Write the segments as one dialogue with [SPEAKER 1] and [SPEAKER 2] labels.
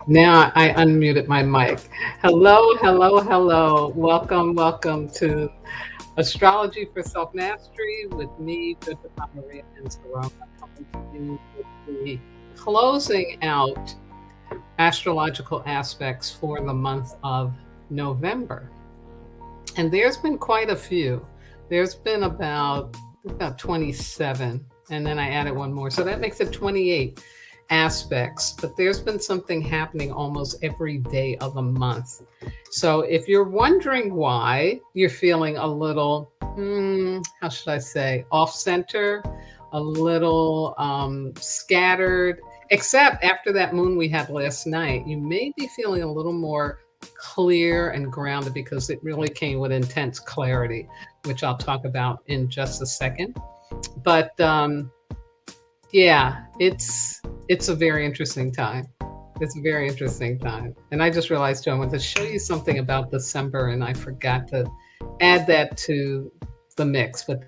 [SPEAKER 1] Now I unmuted my mic. Hello, hello, hello. Welcome, welcome to Astrology for Self Mastery with me, Jojopah and Saroma, coming to you with the closing out astrological aspects for the month of November. And there's been quite a few. There's been about 27, and then I added one more. So that makes it 28 aspects, but there's been something happening almost every day of the month. So if you're wondering why you're feeling a little, how should I say, off center, a little scattered, except after that moon we had last night, you may be feeling a little more clear and grounded because it really came with intense clarity, which I'll talk about in just a second. But yeah, it's a very interesting time. It's a very interesting time. And I just realized too, I want to show you something about December and I forgot to add that to the mix, but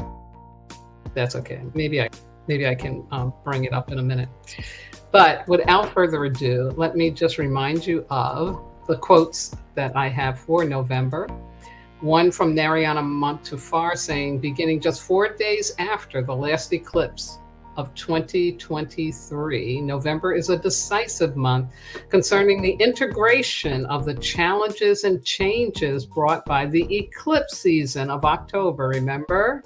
[SPEAKER 1] that's okay. Maybe I can bring it up in a minute. But without further ado, let me just remind you of the quotes that I have for November. One from Narayana Montufar saying, beginning just 4 days after the last eclipse of 2023, November is a decisive month concerning the integration of the challenges and changes brought by the eclipse season of October. Remember?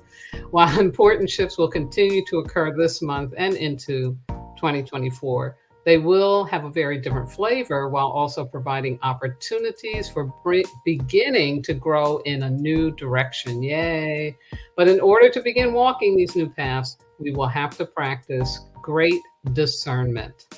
[SPEAKER 1] While important shifts will continue to occur this month and into 2024, they will have a very different flavor while also providing opportunities for beginning to grow in a new direction. Yay! But in order to begin walking these new paths, we will have to practice great discernment.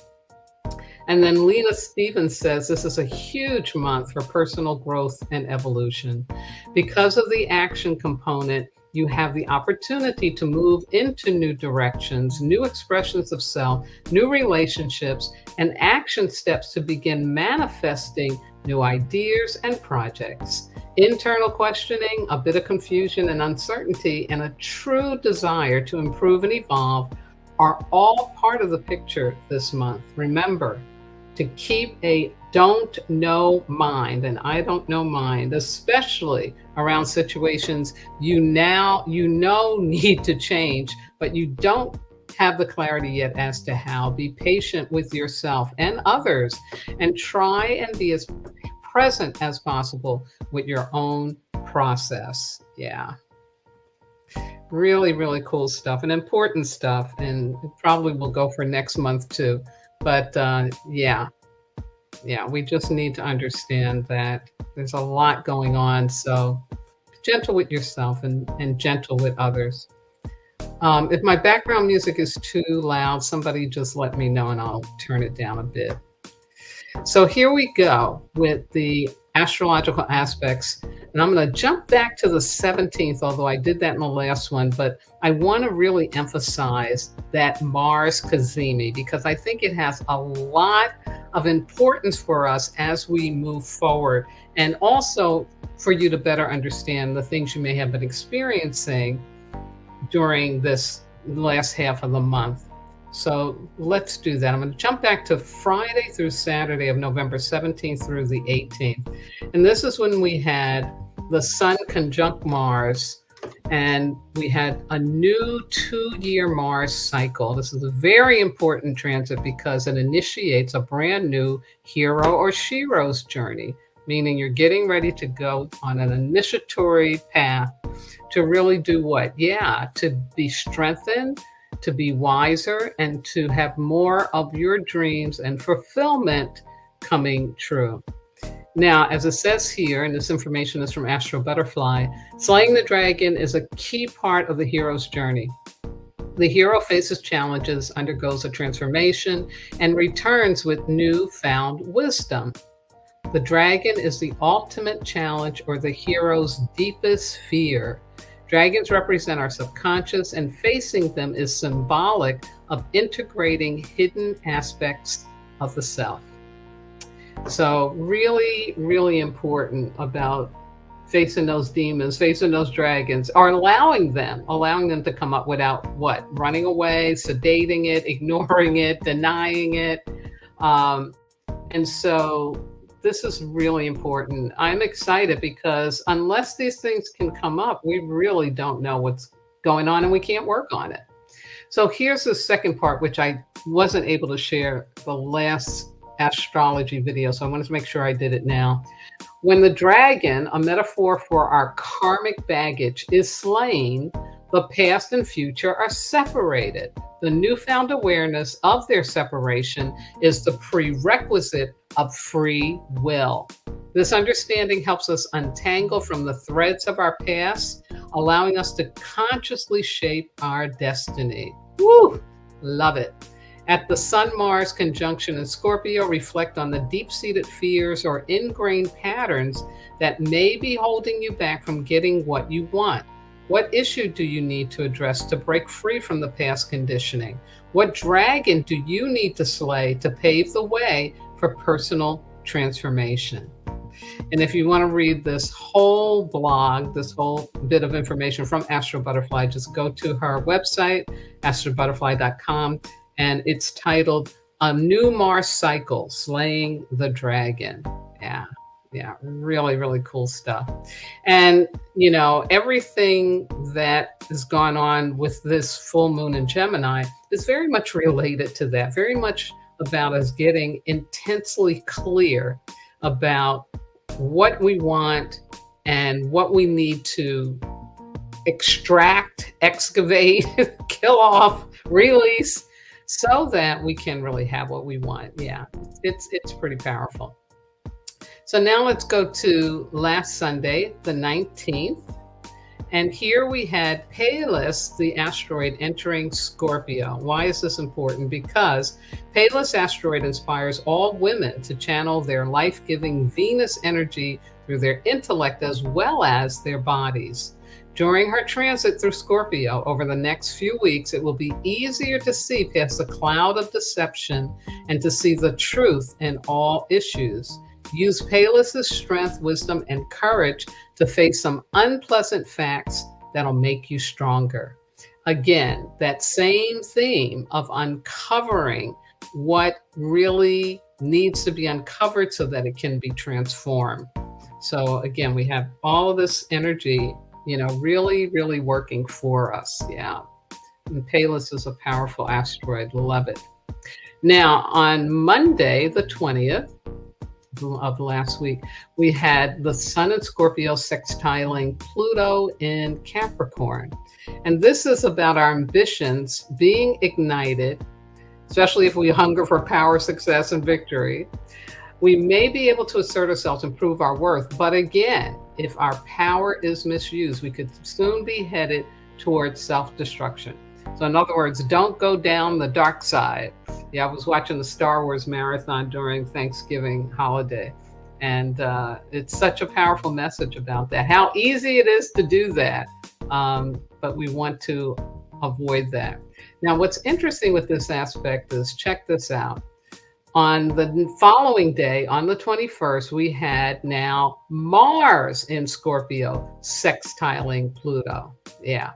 [SPEAKER 1] And then Lena Stevens says this is a huge month for personal growth and evolution. Because of the action component, you have the opportunity to move into new directions, new expressions of self, new relationships, and action steps to begin manifesting new ideas and projects. Internal questioning, a bit of confusion and uncertainty, and a true desire to improve and evolve are all part of the picture this month. Remember to keep a don't know mind, and I don't know mind, especially around situations you know need to change, but you don't have the clarity yet as to how. Be patient with yourself and others and try and be as present as possible with your own process. Yeah. Really, really cool stuff and important stuff. And it probably will go for next month too. But yeah, we just need to understand that there's a lot going on. So be gentle with yourself and gentle with others. If my background music is too loud, somebody just let me know and I'll turn it down a bit. So here we go with the astrological aspects. And I'm going to jump back to the 17th, although I did that in the last one. But I want to really emphasize that Mars Cazimi, because I think it has a lot of importance for us as we move forward. And also for you to better understand the things you may have been experiencing during this last half of the month. So let's do that. I'm going to jump back to Friday through Saturday of November 17th through the 18th. And this is when we had the Sun conjunct Mars, and we had a new 2-year Mars cycle. This is a very important transit because it initiates a brand new hero or shero's journey, meaning you're getting ready to go on an initiatory path to really do what? Yeah, to be strengthened, to be wiser, and to have more of your dreams and fulfillment coming true. Now, as it says here, and this information is from Astro Butterfly, slaying the dragon is a key part of the hero's journey. The hero faces challenges, undergoes a transformation, and returns with newfound wisdom. The dragon is the ultimate challenge or the hero's deepest fear. Dragons represent our subconscious, and facing them is symbolic of integrating hidden aspects of the self. So really, really important about facing those demons, facing those dragons, or allowing them to come up without what? Running away, sedating it, ignoring it, denying it. And so this is really important. I'm excited because unless these things can come up, we really don't know what's going on and we can't work on it. So here's the second part, which I wasn't able to share the last astrology video. So I wanted to make sure I did it now. When the dragon, a metaphor for our karmic baggage, is slain, the past and future are separated. The newfound awareness of their separation is the prerequisite of free will. This understanding helps us untangle from the threads of our past, allowing us to consciously shape our destiny. Woo! Love it. At the Sun-Mars conjunction in Scorpio, reflect on the deep-seated fears or ingrained patterns that may be holding you back from getting what you want. What issue do you need to address to break free from the past conditioning? What dragon do you need to slay to pave the way for personal transformation? And if you want to read this whole blog, this whole bit of information from Astro Butterfly, just go to her website, astrobutterfly.com, and it's titled A New Mars Cycle, Slaying the Dragon. Yeah, really, really cool stuff. And, you know, everything that has gone on with this full moon in Gemini is very much related to that, very much about us getting intensely clear about what we want and what we need to extract, excavate, kill off, release, so that we can really have what we want. Yeah, it's pretty powerful. So now let's go to last Sunday, the 19th. And here we had Pallas, the asteroid, entering Scorpio. Why is this important? Because Pallas asteroid inspires all women to channel their life-giving Venus energy through their intellect as well as their bodies. During her transit through Scorpio over the next few weeks, it will be easier to see past the cloud of deception and to see the truth in all issues. Use Pallas's strength, wisdom, and courage to face some unpleasant facts that'll make you stronger. Again, that same theme of uncovering what really needs to be uncovered so that it can be transformed. So again, we have all of this energy, you know, really, really working for us. Yeah. And Pallas is a powerful asteroid. Love it. Now, on Monday, the 20th, of last week, we had the Sun in Scorpio sextiling Pluto in Capricorn. And this is about our ambitions being ignited, especially if we hunger for power, success, and victory. We may be able to assert ourselves and prove our worth, but again, if our power is misused, we could soon be headed towards self-destruction. So in other words, don't go down the dark side. Yeah, I was watching the Star Wars marathon during Thanksgiving holiday, and it's such a powerful message about that. How easy it is to do that, but we want to avoid that. Now, what's interesting with this aspect is, check this out. On the following day, on the 21st, we had now Mars in Scorpio sextiling Pluto. Yeah,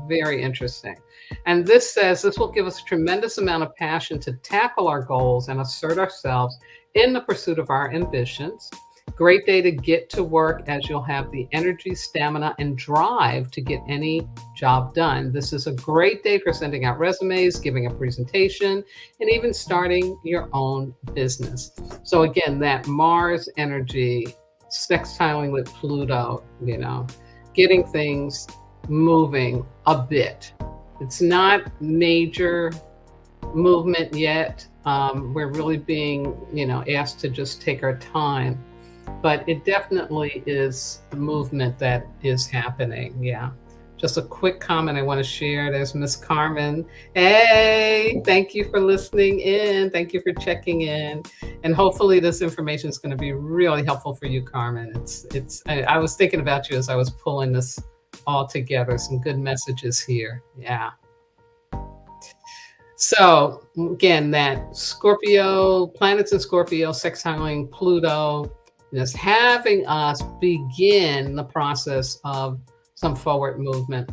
[SPEAKER 1] very interesting. And this says this will give us a tremendous amount of passion to tackle our goals and assert ourselves in the pursuit of our ambitions. Great day to get to work, as you'll have the energy, stamina, and drive to get any job done. This is a great day for sending out resumes, giving a presentation, and even starting your own business. So again, that Mars energy sextiling with Pluto, you know, getting things moving a bit. It's not major movement yet. We're really being, you know, asked to just take our time, but it definitely is the movement that is happening. Yeah. Just a quick comment I want to share. There's Miss Carmen. Hey, thank you for listening in. Thank you for checking in. And hopefully this information is going to be really helpful for you, Carmen. I was thinking about you as I was pulling this all together. Some good messages here. Yeah. So again, that Scorpio, planets in Scorpio, sextiling Pluto, is having us begin the process of some forward movement.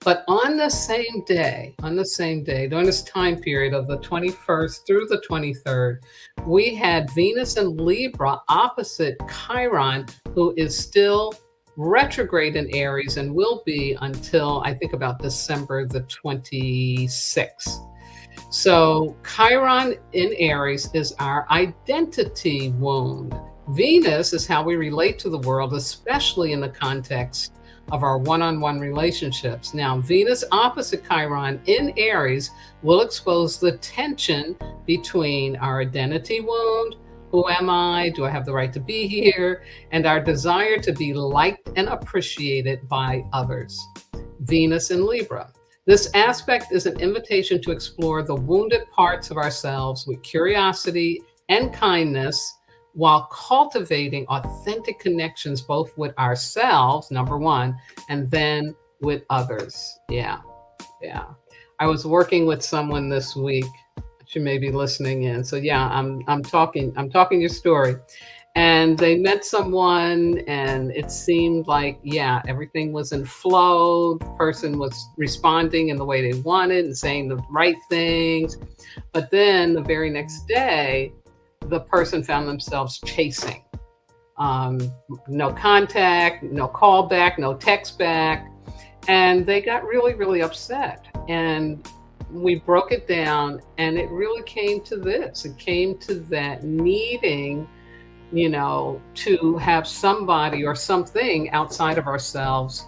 [SPEAKER 1] But on the same day, during this time period of the 21st through the 23rd, we had Venus and Libra opposite Chiron, who is still retrograde in Aries and will be until I think about December the 26th. So, Chiron in Aries is our identity wound. Venus is how we relate to the world, especially in the context of our one on one relationships. Now, Venus opposite Chiron in Aries will expose the tension between our identity wound. Who am I? Do I have the right to be here? And our desire to be liked and appreciated by others. Venus in Libra. This aspect is an invitation to explore the wounded parts of ourselves with curiosity and kindness while cultivating authentic connections both with ourselves, number one, and then with others. Yeah, yeah. I was working with someone this week. She may be listening in. So yeah, I'm talking your story. And they met someone, and it seemed like, yeah, everything was in flow. The person was responding in the way they wanted and saying the right things. But then the very next day, the person found themselves chasing. Um, no contact, no call back, no text back. And they got really, really upset. And we broke it down, and it really came to this. It came to that needing, to have somebody or something outside of ourselves,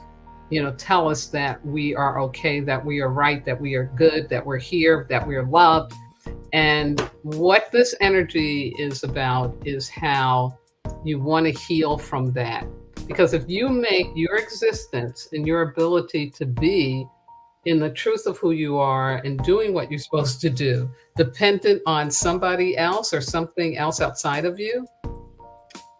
[SPEAKER 1] tell us that we are okay, that we are right, that we are good, that we're here, that we are loved. And what this energy is about is how you want to heal from that. Because if you make your existence and your ability to be in the truth of who you are and doing what you're supposed to do, dependent on somebody else or something else outside of you,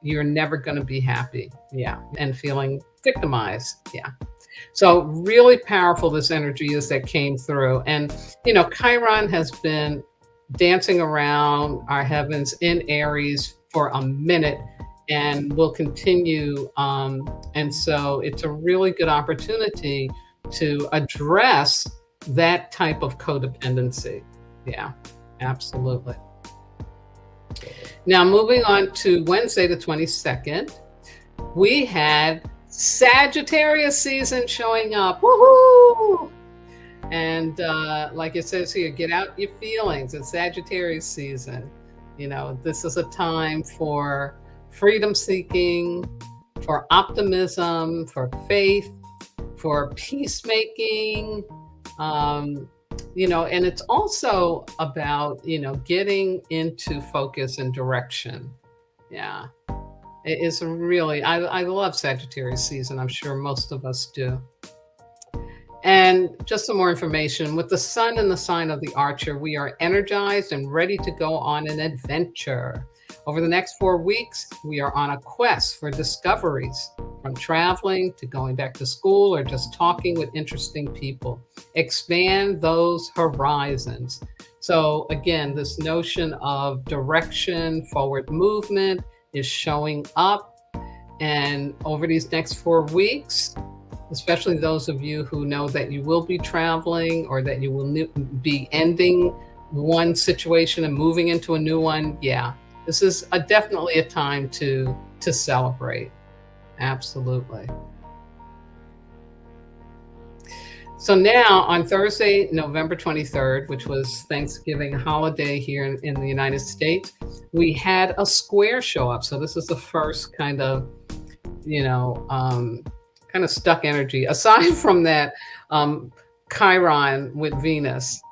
[SPEAKER 1] you're never going to be happy. Yeah. And feeling victimized. Yeah. So really powerful this energy is that came through. And, Chiron has been dancing around our heavens in Aries for a minute and will continue. And so it's a really good opportunity to address that type of codependency. Yeah, absolutely. Now, moving on to Wednesday, the 22nd, we had Sagittarius season showing up. Woohoo! And like it says here, get out your feelings. It's Sagittarius season. This is a time for freedom seeking, for optimism, for faith, for peacemaking. And it's also about, getting into focus and direction. Yeah. It is really, I love Sagittarius season. I'm sure most of us do. And just some more information. With the sun in the sign of the Archer, we are energized and ready to go on an adventure. Over the next 4 weeks, we are on a quest for discoveries, from traveling to going back to school or just talking with interesting people. Expand those horizons. So again, this notion of direction, forward movement is showing up. And over these next 4 weeks, especially those of you who know that you will be traveling or that you will be ending one situation and moving into a new one, yeah, this is definitely a time to celebrate. Absolutely. So now on Thursday, November 23rd, which was Thanksgiving holiday here in the United States, we had a square show up. So this is the first kind of, kind of stuck energy, aside from that Chiron with Venus.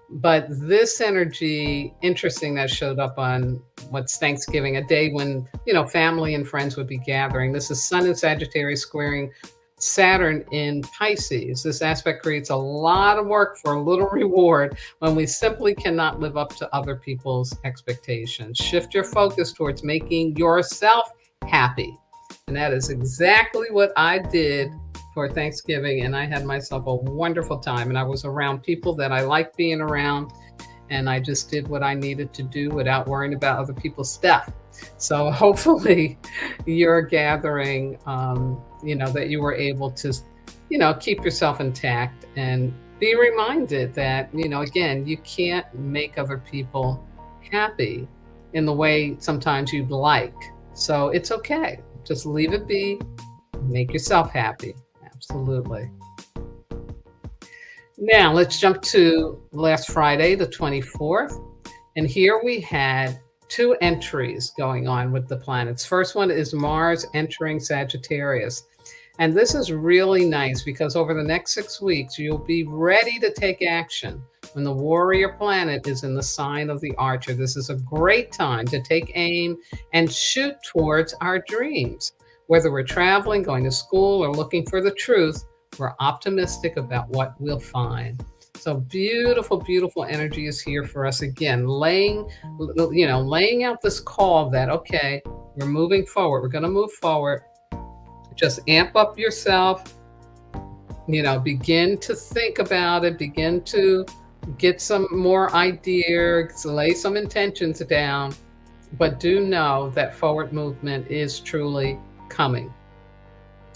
[SPEAKER 1] But this energy, interesting, that showed up on what's Thanksgiving, a day when, family and friends would be gathering. This is Sun in Sagittarius squaring Saturn in Pisces. This aspect creates a lot of work for a little reward when we simply cannot live up to other people's expectations. Shift your focus towards making yourself happy. And that is exactly what I did for Thanksgiving. And I had myself a wonderful time. And I was around people that I like being around. And I just did what I needed to do without worrying about other people's stuff. So hopefully your gathering, that you were able to keep yourself intact and be reminded that, again, you can't make other people happy in the way sometimes you'd like. So it's okay. Just leave it be. Make yourself happy. Absolutely. Now let's jump to last Friday, the 24th. And here we had two entries going on with the planets. First one is Mars entering Sagittarius. And this is really nice because over the next 6 weeks, you'll be ready to take action when the warrior planet is in the sign of the Archer. This is a great time to take aim and shoot towards our dreams. Whether we're traveling, going to school, or looking for the truth, we're optimistic about what we'll find. So beautiful, beautiful energy is here for us again, laying out this call that, okay, we're moving forward. We're going to move forward. Just amp up yourself, begin to think about it, begin to get some more ideas, lay some intentions down, but do know that forward movement is truly coming.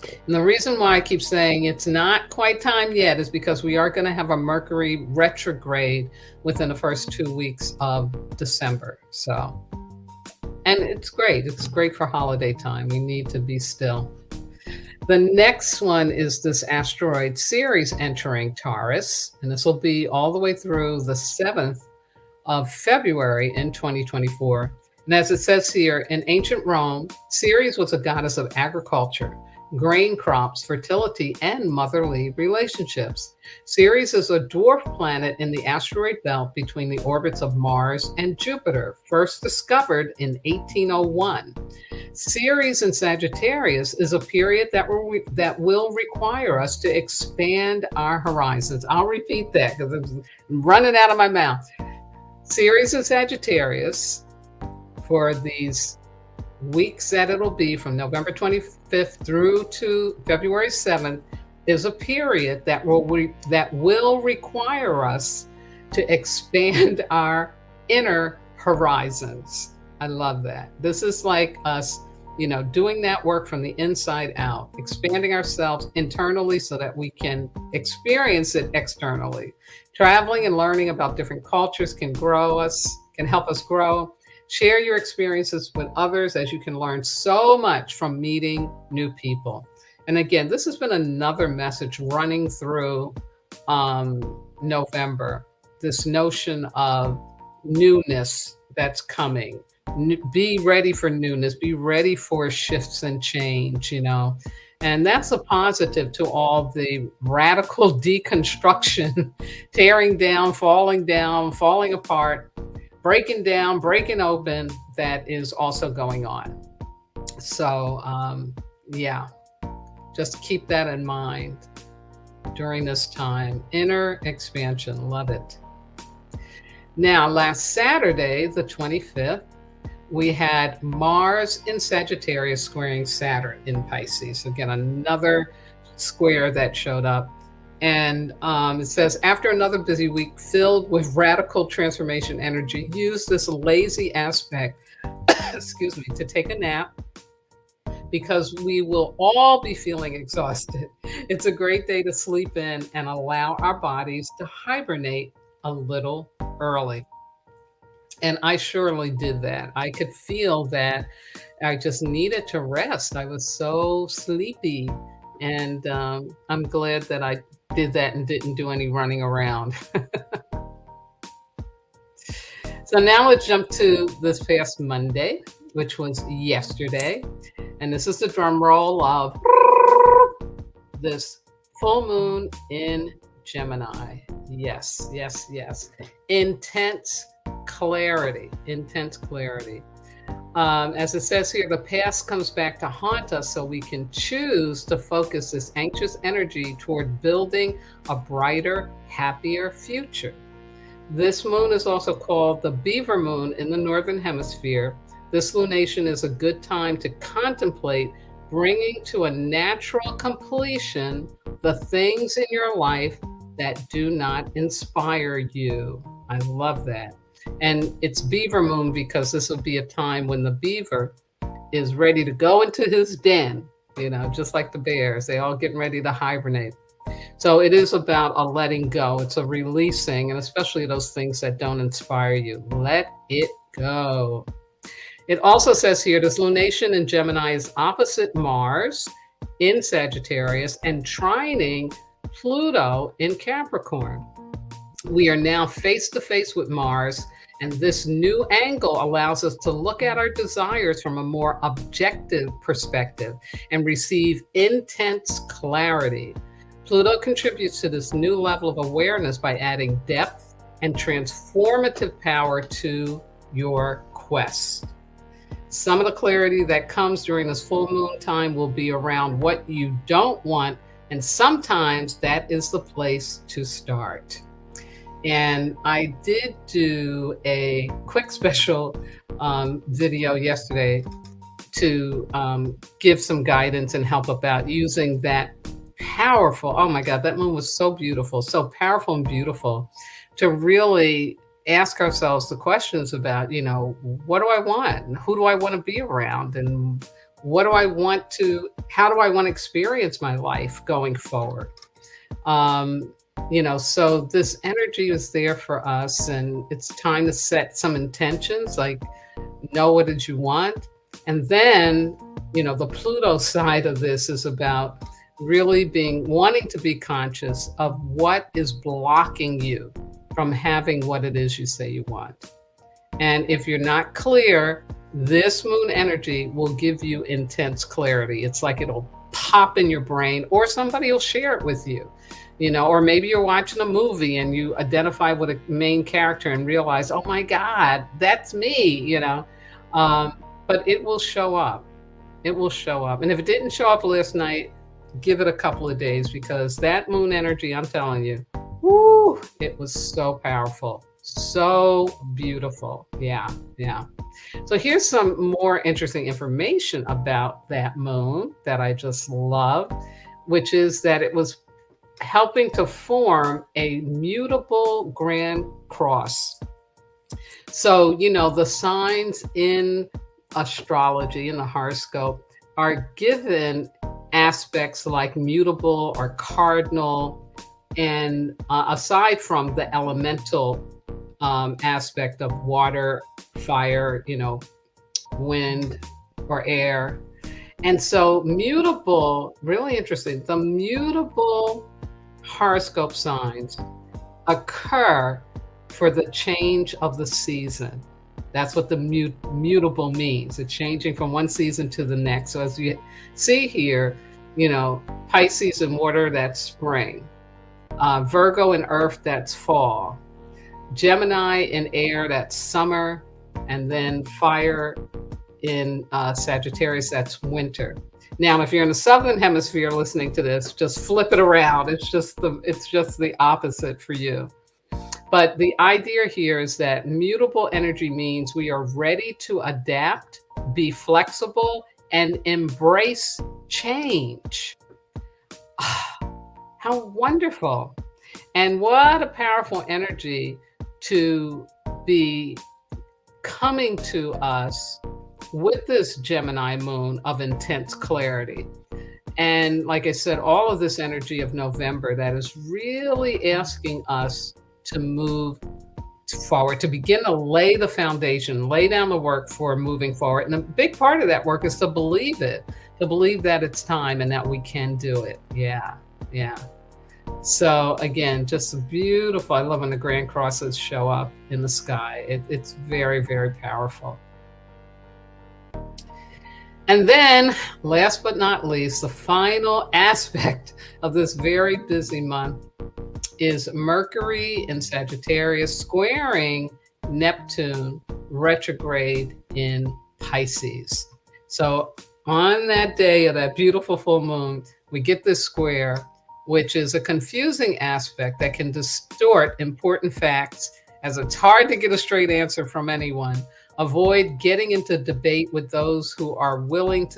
[SPEAKER 1] And the reason why I keep saying it's not quite time yet is because we are going to have a Mercury retrograde within the first 2 weeks of December. So, and it's great. It's great for holiday time. We need to be still. The next one is this asteroid Ceres entering Taurus, and this will be all the way through the 7th of February in 2024. And as it says here, in ancient Rome, Ceres was a goddess of agriculture, grain crops, fertility, and motherly relationships. Ceres is a dwarf planet in the asteroid belt between the orbits of Mars and Jupiter, first discovered in 1801. Ceres in Sagittarius is a period that will require us to expand our horizons. I'll repeat that because it's running out of my mouth. Ceres in Sagittarius, for these weeks that it'll be from November 25th through to February 7th, is a period that will require us to expand our inner horizons. I love that. This is like us, doing that work from the inside out, expanding ourselves internally so that we can experience it externally. Traveling and learning about different cultures can help us grow. Share your experiences with others, as you can learn so much from meeting new people. And again, this has been another message running through November, this notion of newness that's coming. Be ready for newness, be ready for shifts and change, And that's a positive to all the radical deconstruction, tearing down, falling apart, breaking down, breaking open, that is also going on. So, just keep that in mind during this time. Inner expansion, love it. Now, last Saturday, the 25th, we had Mars in Sagittarius squaring Saturn in Pisces. Again, another square that showed up. And it says, after another busy week filled with radical transformation energy, use this lazy aspect, to take a nap, because we will all be feeling exhausted. It's a great day to sleep in and allow our bodies to hibernate a little early. And I surely did that. I could feel that I just needed to rest. I was so sleepy. And I'm glad that I did that and didn't do any running around. So now let's jump to this past Monday, which was yesterday. And this is the drum roll of this full moon in Gemini. Yes, yes, yes. Intense clarity. As it says here, the past comes back to haunt us, so we can choose to focus this anxious energy toward building a brighter, happier future. This moon is also called the Beaver Moon in the Northern Hemisphere. This lunation is a good time to contemplate bringing to a natural completion the things in your life that do not inspire you. I love that. And it's Beaver Moon because this will be a time when the beaver is ready to go into his den, just like the bears, they all getting ready to hibernate. So it is about a letting go. It's a releasing, and especially those things that don't inspire you. Let it go. It also says here this lunation in Gemini is opposite Mars in Sagittarius and trining Pluto in Capricorn. We are now face to face with Mars, and this new angle allows us to look at our desires from a more objective perspective and receive intense clarity. Pluto contributes to this new level of awareness by adding depth and transformative power to your quest. Some of the clarity that comes during this full moon time will be around what you don't want, and sometimes that is the place to start. And I did do a quick special video yesterday to give some guidance and help about using that powerful, oh my God, that moon was so beautiful, so powerful and beautiful, to really ask ourselves the questions about, what do I want? Who do I want to be around? And how do I want to experience my life going forward? So this energy is there for us, and it's time to set some intentions, like know what did you want? And then, the Pluto side of this is about really wanting to be conscious of what is blocking you from having what it is you say you want. And if you're not clear, this moon energy will give you intense clarity. It's like it'll pop in your brain, or somebody will share it with you. Or maybe you're watching a movie and you identify with a main character and realize, oh my God, that's me, but it will show up. It will show up. And if it didn't show up last night, give it a couple of days, because that moon energy, I'm telling you, woo, it was so powerful, so beautiful. Yeah. So here's some more interesting information about that moon that I just love, which is that it was helping to form a mutable grand cross. So, the signs in astrology, in the horoscope, are given aspects like mutable or cardinal, and aside from the elemental aspect of water, fire, wind or air. And so mutable, really interesting, the mutable horoscope signs occur for the change of the season. That's what the mutable means. It's changing from one season to the next. So as you see here, Pisces and water, that's spring. Virgo and earth, that's fall. Gemini and air, that's summer. And then fire in Sagittarius, that's winter. Now, if you're in the southern hemisphere listening to this, just flip it around. It's just the opposite for you. But the idea here is that mutable energy means we are ready to adapt, be flexible, and embrace change. How wonderful. And what a powerful energy to be coming to us with this Gemini moon of intense clarity. And like I said, all of this energy of November that is really asking us to move forward, to begin to lay the foundation, lay down the work for moving forward. And a big part of that work is to believe it, to believe that it's time and that we can do it. Yeah. So again, just beautiful. I love when the grand crosses show up in the sky. It's very, very powerful. And then last but not least, the final aspect of this very busy month is Mercury in Sagittarius squaring Neptune retrograde in Pisces. So on that day of that beautiful full moon, we get this square, which is a confusing aspect that can distort important facts, as it's hard to get a straight answer from anyone. Avoid getting into debate with those who aren't willing,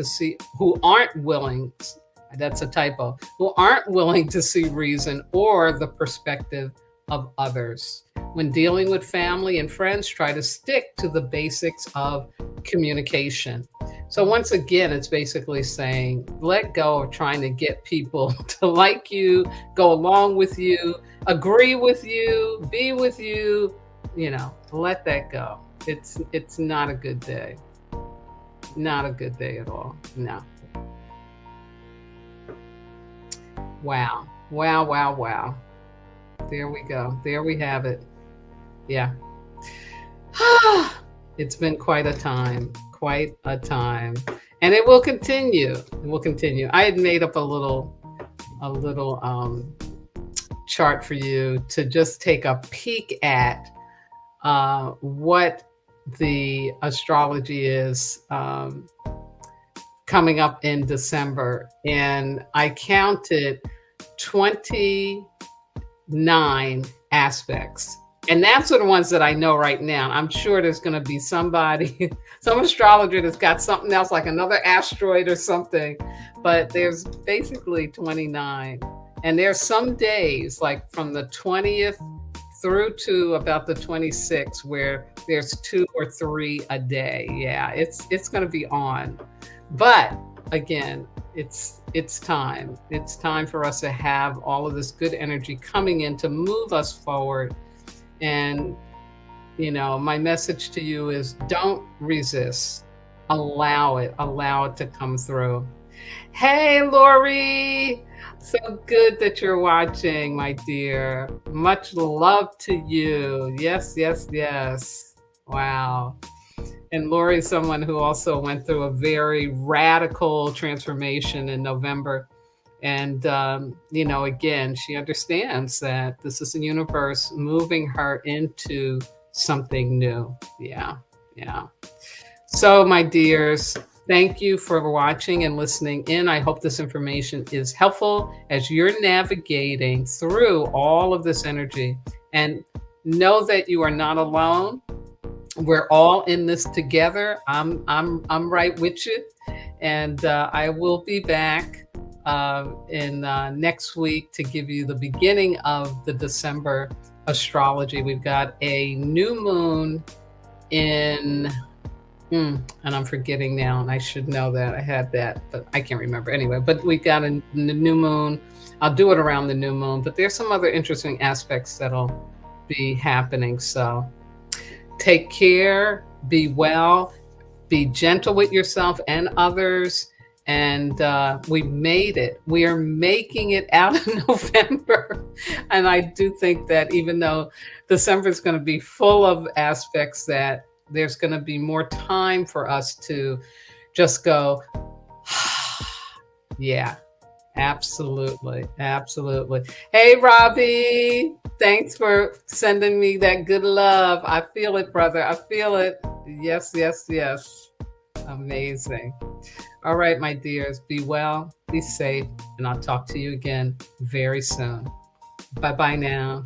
[SPEAKER 1] that's a typo, who aren't willing to see reason or the perspective of others. When dealing with family and friends, try to stick to the basics of communication. So once again, it's basically saying, let go of trying to get people to like you, go along with you, agree with you, be with you, let that go. It's not a good day. Not a good day at all. No. Wow. Wow, wow, wow. There we go. There we have it. Yeah. It's been quite a time. Quite a time. And it will continue. It will continue. I had made up a little chart for you to just take a peek at what the astrology is coming up in December. And I counted 29 aspects. And that's the ones that I know right now. I'm sure there's going to be somebody, some astrologer that's got something else, like another asteroid or something. But there's basically 29. And there's some days, like from the 20th through to about the 26th, where there's 2 or 3 a day. Yeah, it's going to be on. But again, it's time. It's time for us to have all of this good energy coming in to move us forward. And my message to you is, don't resist. Allow it to come through. Hey, Lori. So good that you're watching, my dear. Much love to you. Yes, yes, yes. Wow. And Lori is someone who also went through a very radical transformation in November. And, again, she understands that this is the universe moving her into something new. Yeah, yeah. So, my dears, thank you for watching and listening in. I hope this information is helpful as you're navigating through all of this energy. And know that you are not alone. We're all in this together. I'm right with you. And I will be back in next week to give you the beginning of the December astrology. We've got a new moon in, and I'm forgetting now, and I should know that. I had that, but I can't remember anyway. But we got a new moon. I'll do it around the new moon, but there's some other interesting aspects that'll be happening. So take care, be well, be gentle with yourself and others. And we made it. We are making it out of November. And I do think that even though December is going to be full of aspects, that there's going to be more time for us to just go, yeah, absolutely. Absolutely. Hey, Robbie, thanks for sending me that good love. I feel it, brother. I feel it. Yes, yes, yes. Amazing. All right, my dears, be well, be safe, and I'll talk to you again very soon. Bye-bye now.